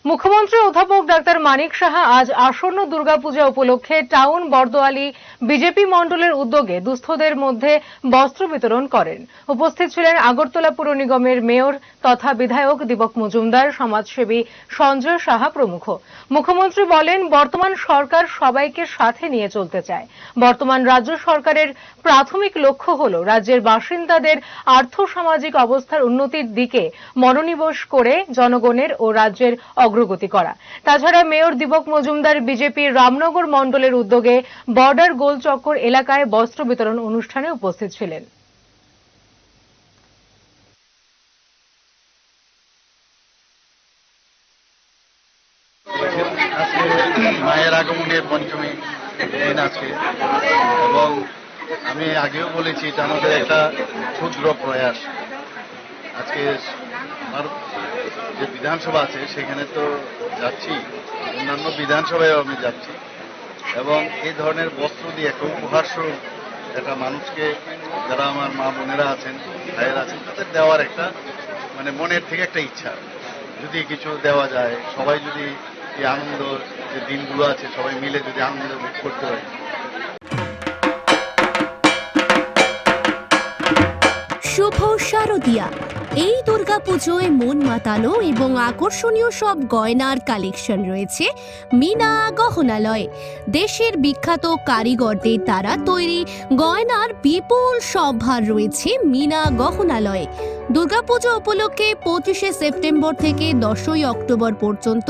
মুখ্যমন্ত্রী অধ্যাপক ডাক্তার মানিক সাহা আজ আসন্ন দুর্গাপূজা উপলক্ষে টাউন বরদোয়ালি বিজেপি মণ্ডলের উদ্যোগে দুস্থদের মধ্যে বস্ত্র বিতরণ করেন। উপস্থিত ছিলেন আগরতলা পুর নিগমের মেয়র তথা বিধায়ক দীপক মজুমদার, সমাজসেবী সঞ্জয় সাহা প্রমুখ। মুখ্যমন্ত্রী বলেন, বর্তমান সরকার সবাইকে সাথে নিয়ে চলতে চায়। বর্তমান রাজ্য সরকারের প্রাথমিক লক্ষ্য হল রাজ্যের বাসিন্দাদের আর্থসামাজিক অবস্থার উন্নতির দিকে মনোনিবেশ করে জনগণের ও রাজ্যের অগ্রগতি করা। তাছাড়া মেয়র দীপক মজুমদার বিজেপির রামনগর মণ্ডলের উদ্যোগে বর্ডার গোল চক্কর এলাকায় বস্ত্র বিতরণ অনুষ্ঠানে উপস্থিত ছিলেন। মায়ের আগমনের পঞ্চমী দিন আজকে, এবং আমি আগেও বলেছি এটা আমাদের একটা ক্ষুদ্র প্রয়াস। আজকে আমার যে বিধানসভা আছে সেখানে তো যাচ্ছি, অন্যান্য বিধানসভায়ও আমি যাচ্ছি, এবং এই ধরনের বস্ত্র দিয়ে একটা উপহার স্বরূপ একটা মানুষকে, যারা আমার মা বোনেরা আছেন, ভাইয়েরা আছেন, তাদের দেওয়ার একটা মনের থেকে একটা ইচ্ছা, যদি কিছু দেওয়া যায়, সবাই যদি এই আনন্দ যে দিনগুলো আছে সবাই মিলে যদি আনন্দ ভোগ করতে পারি। শুভ শারদিয়া। এই দুর্গাপুজোয় মন মাতানো এবং আকর্ষণীয় সব গয়নার কালেকশন রয়েছে মিনা গহনালয়ে। দেশের বিখ্যাত কারিগরদের দ্বারা তৈরি গয়নার বিপুল সম্ভার রয়েছে মিনা গহনালয়ে। দুর্গাপুজো উপলক্ষে 25শে সেপ্টেম্বর থেকে 10ই অক্টোবর পর্যন্ত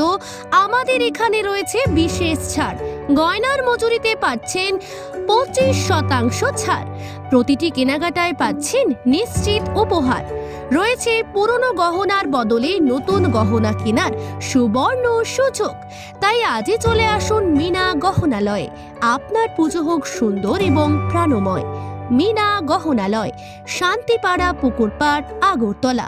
আমাদের এখানে রয়েছে বিশেষ ছাড়। গয়নার মজুরিতে পাচ্ছেন 25% ছাড়। প্রতিটি কেনাকাটায় পাচ্ছেন নিশ্চিত উপহার। রয়েছে পুরনো গহনার বদলে নতুন গহনা কেনার সুবর্ণ সুযোগ। তাই আজই চলে আসুন মিনা গহনালয়ে। আপনার পুজো হোক সুন্দর এবং প্রাণময়। মিনা গহনালয়, শান্তিপাড়া, পুকুরপাড়, আগরতলা।